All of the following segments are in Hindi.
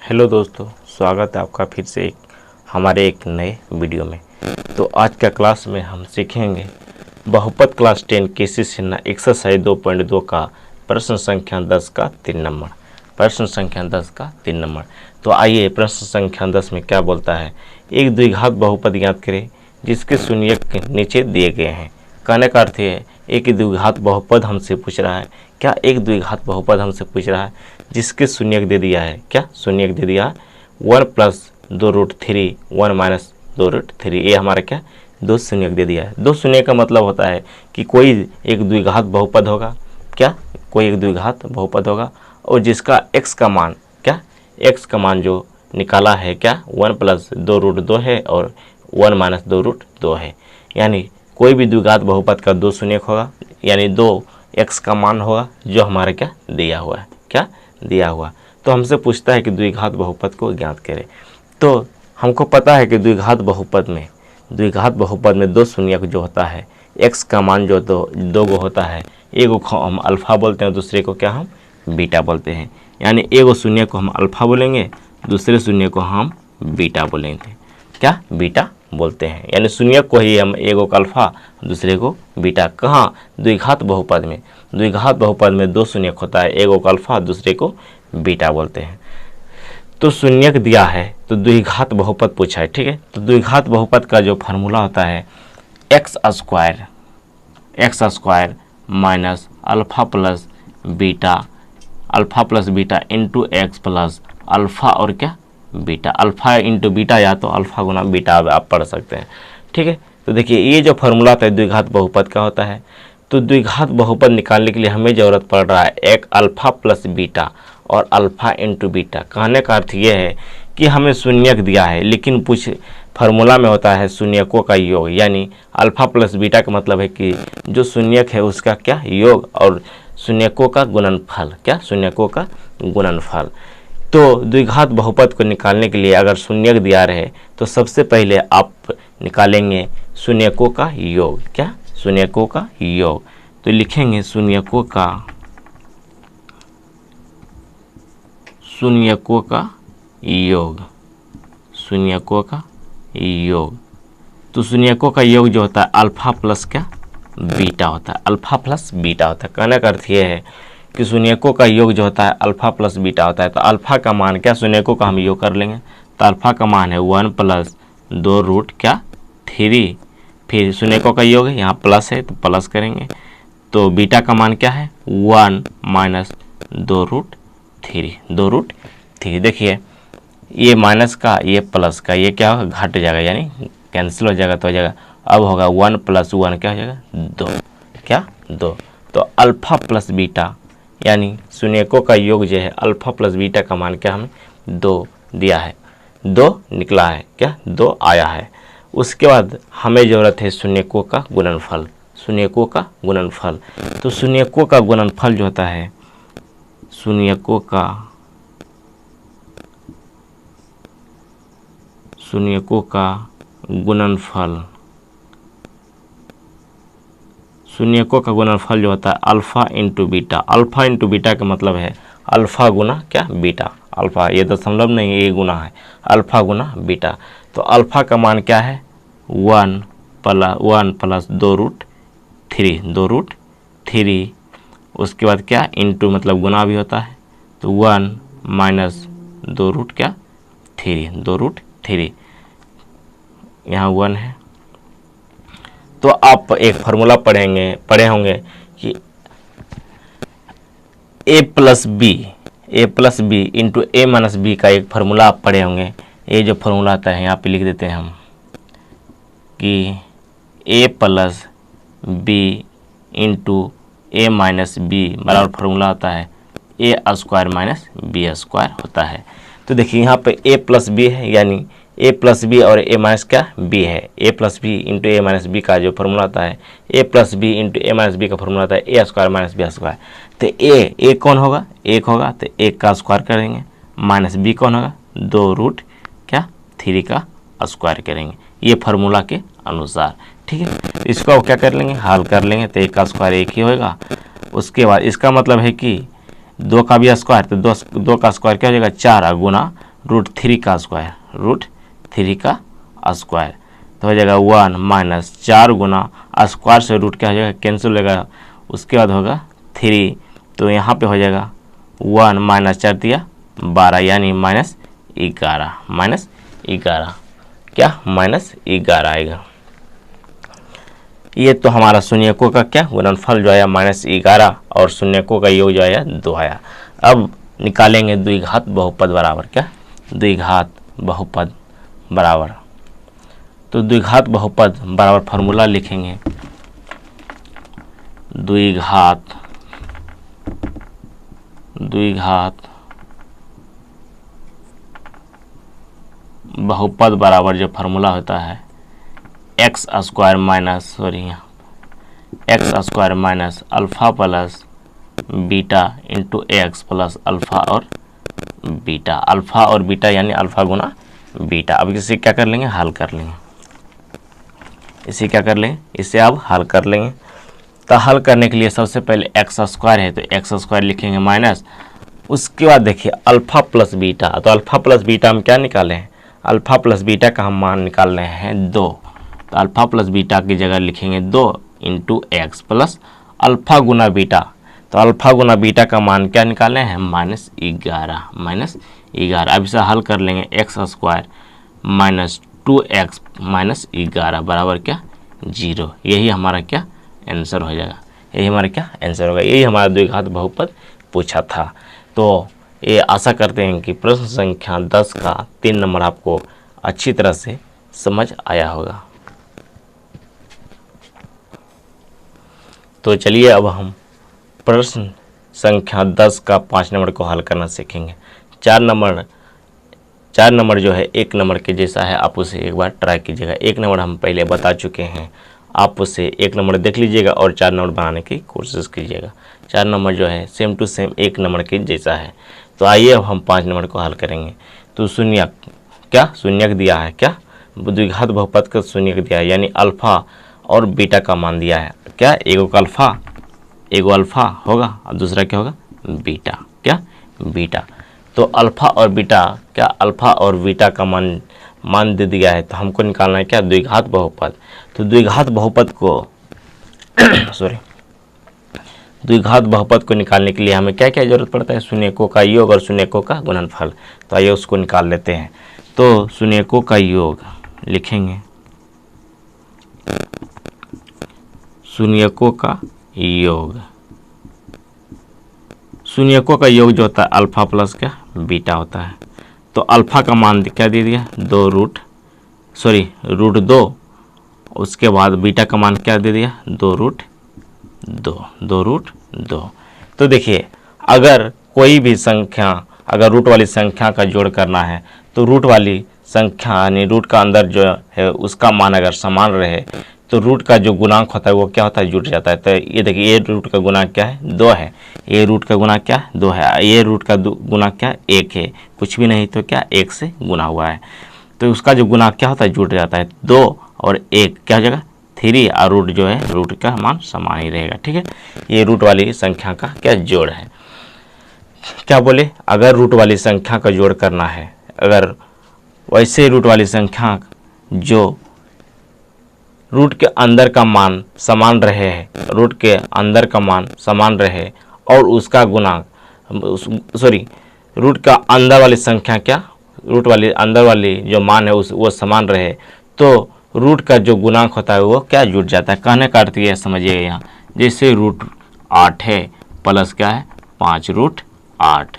हेलो दोस्तों, स्वागत है आपका फिर से हमारे एक नए वीडियो में। तो आज का क्लास में हम सीखेंगे बहुपद क्लास 10 केसी सिन्हा एक्सरसाइज 2.2 का प्रश्न संख्या 10 का 3 नंबर। प्रश्न संख्या 10 का 3 नंबर। तो आइए प्रश्न संख्या 10 में क्या बोलता है। एक द्विघात बहुपद ज्ञात करें जिसके शून्यक नीचे दिए गए हैं। कहने का अर्थ है एक द्विघात बहुपद हमसे पूछ रहा है। क्या एक द्विघात बहुपद हमसे पूछ रहा है जिसके शून्यक दे दिया है। क्या शून्यक दे दिया है 1 + 2√3 1 - 2√3। ये हमारा क्या दो शून्यक दे दिया है। दो शून्य का मतलब होता है कि कोई एक द्विघात बहुपद होगा। क्या कोई एक द्विघात बहुपद होगा और जिसका x का मान क्या x का मान जो निकाला है क्या 1 + 2√2 है और 1 - 2√2 है। यानी कोई भी द्विघात बहुपद का दो शून्यक होगा, यानी दो x का मान होगा जो हमारा क्या दिया हुआ है। क्या दिया हुआ। तो हमसे पूछता है कि द्विघात बहुपद को ज्ञात करें। तो हमको पता है कि द्विघात बहुपद में दो शून्यक जो होता है x का मान जो दो गो होता है, एक को हम अल्फ़ा बोलते हैं, दूसरे को क्या हम बीटा बोलते हैं। यानी एक शून्य को हम अल्फ़ा बोलेंगे, दूसरे शून्य को हम बीटा बोलेंगे। क्या बीटा बोलते हैं। यानी शून्य को ही हम एक को अल्फ़ा दूसरे को बीटा। कहाँ द्विघात बहुपद में। द्विघात बहुपद में दो शून्यक होता है, एक को अल्फ़ा दूसरे को बीटा बोलते हैं। तो शून्यक दिया है तो द्विघात बहुपद पूछा है, ठीक है। तो द्विघात बहुपद का जो फार्मूला होता है x² - alpha plus beta into x plus alpha और क्या बीटा। अल्फ़ा इंटू बीटा या तो अल्फ़ा गुना बीटा आप पढ़ सकते हैं, ठीक है। तो देखिए ये जो फार्मूला होता है द्विघात बहुपद का होता है। तो द्विघात बहुपद निकालने के लिए हमें ज़रूरत पड़ रहा है एक अल्फ़ा प्लस बीटा और अल्फ़ा इंटू बीटा। कहने का अर्थ ये है कि हमें शून्यक दिया है, लेकिन कुछ फार्मूला में होता है शून्यकों का योग। यानी अल्फ़ा प्लस बीटा का मतलब है कि जो शून्यक है उसका क्या योग और शून्यकों का गुणनफल। क्या शून्यकों का गुणनफल। तो द्विघात बहुपद को निकालने के लिए अगर शून्यक दिया रहे तो सबसे पहले आप निकालेंगे शून्यकों का योग। क्या शून्यकों का योग। तो लिखेंगे शून्यकों का योग। शून्यकों का योग। तो शून्यकों का योग जो होता है अल्फ़ा प्लस क्या बीटा होता है। अल्फ़ा प्लस बीटा होता है। कहने का अर्थ ये है कि शून्यकों का योग जो होता है अल्फ़ा प्लस बीटा होता है। तो अल्फ़ा का मान क्या शून्यकों का हम योग कर लेंगे। तो अल्फ़ा का मान है 1 + 2√3। फिर शून्यकों का योग है, यहाँ प्लस है तो प्लस करेंगे। तो बीटा का मान क्या है 1 - 2√3। देखिए ये माइनस का ये प्लस का ये क्या होगा घट जाएगा, यानी कैंसिल हो जाएगा। तो हो जाएगा अब होगा 1 + 1 क्या हो जाएगा 2। क्या 2। तो अल्फ़ा प्लस बीटा यानी शून्यकों का योग जो है अल्फ़ा प्लस बीटा का मान क्या हमें 2 दिया है। 2 निकला है, क्या 2 आया है। उसके बाद हमें ज़रूरत है शून्यकों का गुणनफल। शून्यकों का गुणनफल। तो शून्यकों का गुणनफल जो होता है शून्यकों का गुणनफल। शून्यकों का गुणनफल जो होता है alpha into beta. Alpha into beta का मतलब है अल्फ़ा गुना क्या बीटा। अल्फ़ा ये दशमलव नहीं है, ये गुना है, अल्फ़ा गुना बीटा। तो अल्फ़ा का मान क्या है 1 + 2√3। उसके बाद क्या इंटू मतलब गुना भी होता है। तो 1 - 2√3। यहाँ 1 है। तो आप एक फार्मूला पढ़े होंगे कि a + b into a - b का एक फार्मूला आप पढ़े होंगे। ये जो फार्मूला आता है यहाँ पे लिख देते हैं हम कि a + b into a - b बराबर फार्मूला होता है a² - b² होता है। तो देखिए यहाँ पे a + b है, यानी a + b और a - क्या b है। a + b into a - b का जो फार्मूला आता है a + b into a - b का फार्मूला आता है a² - b²। तो a कौन होगा 1 होगा, तो 1 का स्क्वायर करेंगे। -b कौन होगा 2√3 का स्क्वायर करेंगे, ये फार्मूला के अनुसार, ठीक है। इसको क्या कर लेंगे हल कर लेंगे। तो 1 का स्क्वायर 1 ही होगा। उसके बाद इसका मतलब है कि 2 का भी स्क्वायर, तो 2 का स्क्वायर क्या हो जाएगा 4 गुना √3 का स्क्वायर, √3 का स्क्वायर। तो हो जाएगा 1 माइनस 4 गुना स्क्वायर से रूट क्या हो जाएगा, कैंसिल होगा, उसके बाद होगा 3। तो यहाँ पे हो जाएगा 1 माइनस 4 दिया 12, यानी -11 क्या -11 आएगा। ये तो हमारा शून्यकों का क्या गुणनफल जो आया -11 और शून्यकों का योग जो आया 2 आया। अब निकालेंगे द्विघात बहुपद बराबर क्या, द्विघात बहुपद बराबर। तो द्विघात बहुपद बराबर फार्मूला लिखेंगे, द्विघात बहुपद बराबर जो फार्मूला होता है x square minus alpha plus beta into x plus alpha और बीटा यानी अल्फा गुना बीटा। अब इसे क्या कर लेंगे, हल कर लेंगे। इसे क्या कर लेंगे, इसे अब हल कर लेंगे। तो हल करने के लिए सबसे पहले एक्स स्क्वायर है तो एक्स स्क्वायर लिखेंगे माइनस, उसके बाद देखिए अल्फा प्लस बीटा। तो अल्फा प्लस बीटा हम क्या निकाले हैं, अल्फा प्लस बीटा का हम मान निकाल रहे हैं 2। तो अल्फा प्लस बीटा की जगह लिखेंगे 2 इंटू एक्स प्लस अल्फा गुना बीटा। तो अल्फा गुना बीटा का मान क्या निकाले हैं, -11। अब इसे हल कर लेंगे, x square minus 2x minus 11 बराबर क्या 0। यही हमारा क्या आंसर हो जाएगा, यही हमारा क्या आंसर होगा। यही हमारा द्विघात बहुपद पूछा था। तो ये आशा करते हैं कि प्रश्न संख्या 10 का 3 नंबर आपको अच्छी तरह से समझ आया होगा। तो चलिए अब हम प्रश्न संख्या 10 का 5 नंबर को हल करना सीखेंगे। 4 नंबर जो है 1 नंबर के जैसा है, आप उसे एक बार ट्राई कीजिएगा। 1 नंबर हम पहले बता चुके हैं, आप उसे 1 नंबर देख लीजिएगा और 4 नंबर बनाने की कोशिश कीजिएगा। 4 नंबर जो है सेम टू सेम 1 नंबर के जैसा है। तो आइए अब हम 5 नंबर को हल करेंगे। तो शून्यक दिया है, क्या द्विघात बहुपद का शून्यक दिया है, यानी अल्फा और बीटा का मान दिया है। क्या एगो अल्फा होगा और दूसरा क्या होगा बीटा, क्या बीटा। तो अल्फा और बीटा का मान दे दिया है। तो हमको निकालना है क्या, द्विघात बहुपद। तो द्विघात बहुपद को निकालने के लिए हमें क्या क्या जरूरत पड़ता है, शून्यकों का योग और शून्यकों का गुणनफल। तो आइए उसको निकाल लेते हैं। तो शून्यकों का योग लिखेंगे, शून्यकों का योग जो होता है अल्फा प्लस क्या बीटा होता है। तो अल्फा का मान क्या दे दिया, √2। उसके बाद बीटा का मान क्या दे दिया, 2√2। तो देखिए अगर कोई भी संख्या, अगर रूट वाली संख्या का जोड़ करना है तो रूट वाली संख्या यानी रूट का अंदर जो है उसका मान अगर समान रहे तो रूट का जो गुणांक होता है वो क्या होता है, जुड़ जाता है। तो ये देखिए ये रूट का गुणांक क्या है, 2 है। ये रूट का गुणांक क्या है, 2 है। ये रूट का गुणांक क्या है, 1 है। कुछ भी नहीं तो क्या 1 से गुना हुआ है। तो उसका जो गुणांक क्या होता है, जुड़ जाता है। 2 और 1 क्या हो जाएगा 3, और रूट जो है रूट का मान समान ही रहेगा। ठीक है, ये रूट वाली संख्या का क्या जोड़ है। क्या बोले, अगर रूट वाली संख्या का जोड़ करना है, अगर वैसे रूट वाली संख्या जो रूट के अंदर का मान समान रहे है, रूट के अंदर का मान समान रहे और उसका गुणांक रूट का अंदर वाली संख्या क्या, रूट वाली अंदर वाली जो मान है वो समान रहे तो रूट का जो गुणांक होता है वो क्या जुड़ जाता है। कहने का अर्थ ये समझिएगा, यहाँ जैसे √8 है प्लस क्या है 5√8,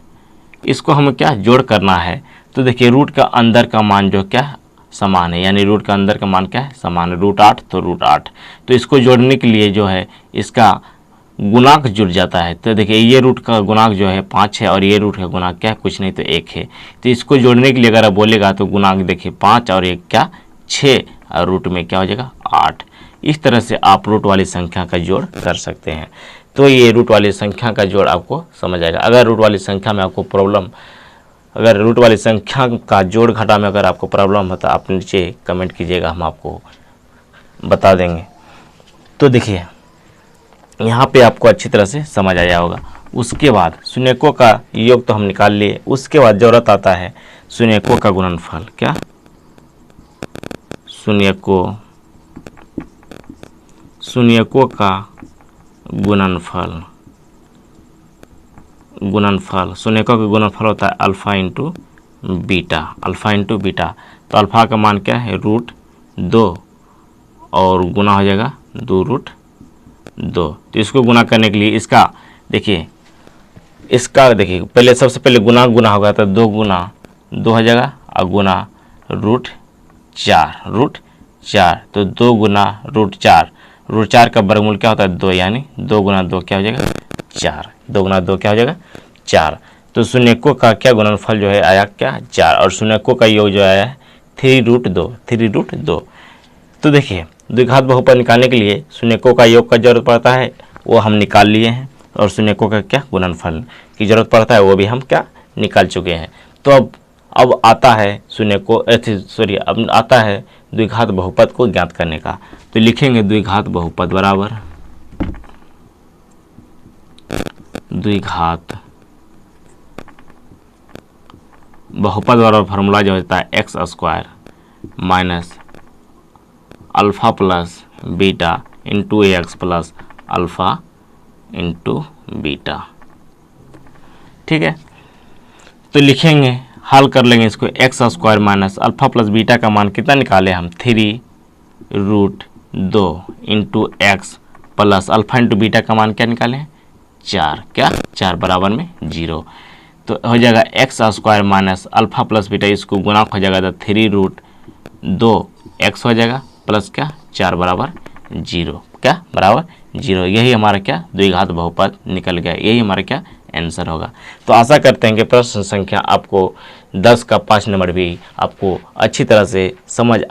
इसको हमें क्या जोड़ करना है। तो देखिए रूट का अंदर का मान जो क्या समान है, यानी रूट का अंदर का मान क्या है समान है, √8 तो √8। तो इसको जोड़ने के लिए जो है इसका गुणांक जुड़ जाता है। तो देखिए ये रूट का गुणांक जो है 5 है और ये रूट का गुणांक क्या है, कुछ नहीं तो 1 है। तो इसको जोड़ने के लिए अगर आप बोलेगा तो गुणांक देखिए 5 और 1 क्या 6 और रूट में क्या हो जाएगा 8। इस तरह से आप रूट वाली संख्या का जोड़ कर सकते हैं। तो ये रूट वाली संख्या का जोड़ आपको समझ आएगा। अगर रूट वाली संख्या में आपको प्रॉब्लम, अगर रूट वाली संख्या का जोड़ घटा में अगर आपको प्रॉब्लम होता है आप नीचे कमेंट कीजिएगा, हम आपको बता देंगे। तो देखिए यहाँ पे आपको अच्छी तरह से समझ आया होगा। उसके बाद शून्यकों का योग तो हम निकाल लिए, उसके बाद ज़रूरत आता है शून्यकों का गुणनफल, क्या शून्यकों का गुणनफल शून्यकों का गुणनफल होता है अल्फा इंटू बीटा। तो अल्फा का मान क्या है √2 और गुना हो जाएगा 2√2। तो इसको गुना करने के लिए इसका देखिए पहले सबसे पहले गुना होगा तो 2 गुना 2 हो जाएगा और गुना √4 तो 2 गुना √4 का वर्गमूल क्या होता है 2, यानी 2 गुना 2 क्या हो जाएगा 4, 2 गुना 2 क्या हो जाएगा 4। तो शून्यकों का क्या गुणनफल जो है आया क्या 4, और शून्यकों का योग जो आया है 3√2। तो देखिए द्विघात बहुपद निकालने के लिए शून्यकों का योग का जरूरत पड़ता है, वो हम निकाल लिए हैं, और शून्यकों का क्या गुणनफल की जरूरत पड़ता है वो भी हम क्या निकाल चुके हैं। तो अब आता है अब आता है द्विघात बहुपद को ज्ञात करने का। तो लिखेंगे द्विघात बहुपद बराबर फार्मूला जो होता है x² minus alpha plus beta into ax plus alpha into beta. ठीक है, तो लिखेंगे, हल कर लेंगे इसको। x² minus alpha plus beta का मान कितना निकाले हम 3√2 into x plus alpha into beta का मान क्या निकालें 4, क्या 4 बराबर में 0। तो हो जाएगा x² minus alpha plus beta, इसको गुना हो जाएगा तो 3√2x हो जाएगा प्लस क्या 4 बराबर 0, क्या बराबर 0। यही हमारा क्या द्विघात बहुपद निकल गया, यही हमारा क्या आंसर होगा। तो आशा करते हैं कि प्रश्न संख्या आपको 10 का 5 नंबर भी आपको अच्छी तरह से समझ आए।